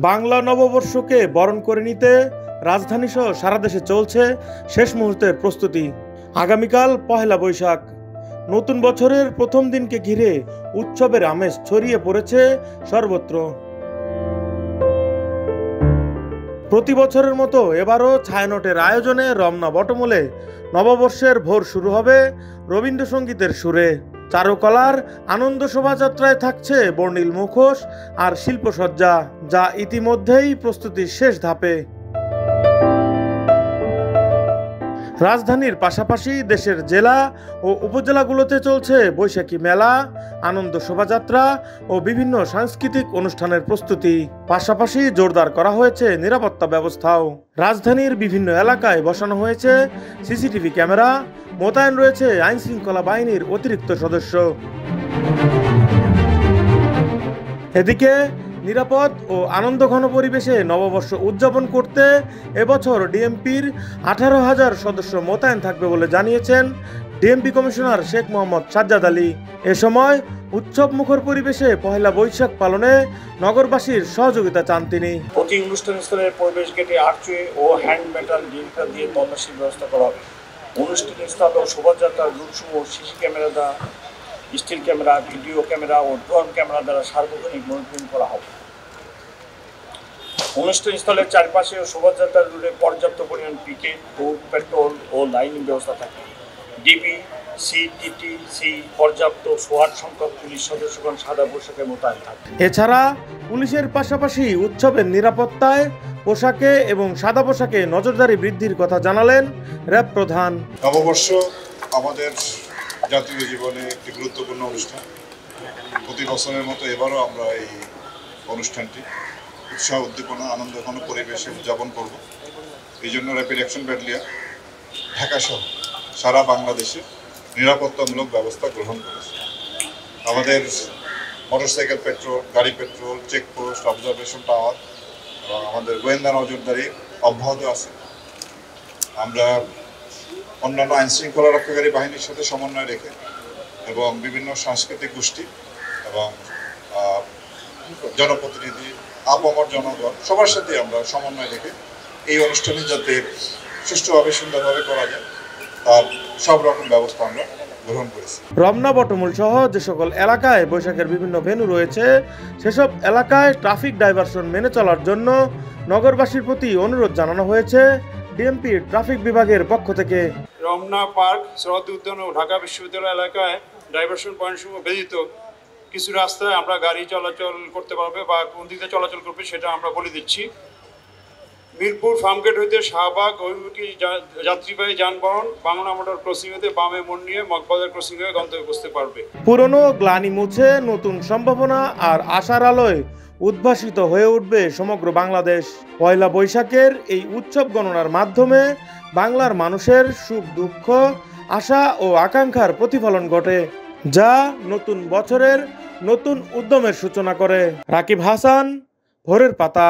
বাংলা নববর্ষকে বরণ করে নিতে রাজধানী সহ সারা দেশে চলছে শেষ মুহূর্তের প্রস্তুতি। আগামীকাল পহেলা বৈশাখ, নতুন বছরের প্রথম দিনকে ঘিরে উৎসবের আমেজ ছড়িয়ে পড়েছে সর্বত্র। প্রতি বছরের মতো এবারও ছায়ানটের আয়োজনে রমনা বটমূলে নববর্ষের ভোর শুরু হবে রবীন্দ্রসঙ্গীতের সুরে। চারুকলার আনন্দ শোভাযাত্রায় থাকছে বর্ণিল মুখোশ আর শিল্পসজ্জা, যা ইতিমধ্যেই প্রস্তুতির শেষ ধাপে। রাজধানীর পাশাপাশি দেশের জেলা ও উপজেলাগুলোতে চলছে বৈশাখী মেলা, আনন্দ শোভাযাত্রা ও বিভিন্ন সাংস্কৃতিক অনুষ্ঠানের প্রস্তুতি। পাশাপাশি জোরদার করা হয়েছে নিরাপত্তা ব্যবস্থাও। রাজধানীর বিভিন্ন এলাকায় বসানো হয়েছে সিসিটিভি ক্যামেরা, মোতায়েন রয়েছে আইনশৃঙ্খলা বাহিনীর অতিরিক্ত সদস্য। এদিকে নিরাপদ ও আনন্দঘন পরিবেশে নববর্ষ উদযাপন করতে এবছর ডিএমপির 18,000 সদস্য মোতায়েন থাকবে বলে জানিয়েছেন ডিএমপি কমিশনার শেখ মোহাম্মদ সাজ্জাদ আলী। এ সময় উৎসব মুখর পরিবেশে পহেলা বৈশাখ পালনে নগরবাসীর সহযোগিতা চান তিনি। প্রতি অনুষ্ঠান স্থলের পরিবেশ গেটে আর্চওয়ে ও হ্যান্ড মেটাল ডিটেক্টর দিয়ে তল্লাশির ব্যবস্থা করা হবে। অনুষ্ঠান স্থল ও শোভাযাত্রার রুটসমূহ সিসি ক্যামেরা দ্বারা, স্টিল ক্যামেরা, ভিডিও ক্যামেরা ও ড্রোন ক্যামেরা দ্বারা সার্বক্ষণিক মনিটরিং করা হবে। অনুষ্ঠান স্থলের চারপাশে ও শোভাযাত্রার রুটে পর্যাপ্ত পরিমাণ পিকেট ও পেট্রোল ও লাইনিং ব্যবস্থা থাকে। ডিবি, সিটিটিসি পর্যাপ্ত সোয়াট সংখ্যক পুলিশ সদস্যগণ সাদা পোশাকে মোতায়েন থাকে। এছাড়া পুলিশের পাশাপাশি উৎসবের নিরাপত্তায় পোশাকে এবং সাদা পোশাকে নজরদারি বৃদ্ধির কথা জানালেন র্যাব প্রধান। নববর্ষ আমাদের জাতীয় জীবনে একটি গুরুত্বপূর্ণ অনুষ্ঠান। প্রতি বছরের মতো এবারও আমরা এই অনুষ্ঠানটি উৎসাহ, উদ্দীপনা, আনন্দঘন পরিবেশে উদযাপন করব। এই জন্য র্যাপিড অ্যাকশন ব্যাটালিয়ন ঢাকা সহ সারা বাংলাদেশে নিরাপত্তামূলক ব্যবস্থা গ্রহণ করেছে। আমাদের মোটরসাইকেল পেট্রোল, গাড়ি পেট্রোল, চেকপোস্ট, অবজারভেশন টাওয়ার এবং আমাদের গোয়েন্দা নজরদারি অব্যাহত আছে। আমরা অন্যান্য আইনশৃঙ্খলা রক্ষাকারী বাহিনীর সাথে সমন্বয় রেখে এবং বিভিন্ন সাংস্কৃতিক গোষ্ঠী এবং জনপ্রতিনিধি, আপামর জনগণ সবার সাথে আমরা সমন্বয় রেখে এই অনুষ্ঠানে যাতে সুষ্ঠুভাবে সুন্দরভাবে করা যায় তার সব রকম ব্যবস্থা আমরা গ্রহণ করেছি। রমনা বটমূল সহ যে সকল এলাকায় বৈশাখের বিভিন্ন ভেন্যু রয়েছে সেসব এলাকায় ট্রাফিক ডাইভারশন মেনে চলার জন্য নগরবাসীর প্রতি অনুরোধ জানানো হয়েছে ডিএমপি ট্রাফিক বিভাগের পক্ষ থেকে। রমনা পার্ক, সরোয়ার্দী উদ্যান ও ঢাকা বিশ্ববিদ্যালয় এলাকায় ডাইভারশন পয়েন্টসমূহ ব্যতীত কিছু রাস্তায় আমরা গাড়ি চলাচল করতে পারবে বা কোন দিকে চলাচল করবে সেটা আমরা বলে দিচ্ছি। মিরপুর ফার্মগেট হইতে শাহবাগ অভিমুখী যাত্রীবাহী যানবাহন বাংলা মোটর ক্রসিং হতে বামে মোড় নিয়ে মগবাজার ক্রসিং হয়ে গন্তব্যে পৌঁছতে পারবে। পুরনো গ্লানি মুছে নতুন সম্ভাবনা আর আশার আলোয় উদ্ভাসিত হয়ে উঠবে সমগ্র বাংলাদেশ। পয়লা বৈশাখের এই উৎসব গণনার মাধ্যমে বাংলার মানুষের সুখ দুঃখ, আশা ও আকাঙ্ক্ষার প্রতিফলন ঘটে, যা নতুন বছরের নতুন উদ্যমের সূচনা করে। রাকিব হাসান, ভোরের পাতা।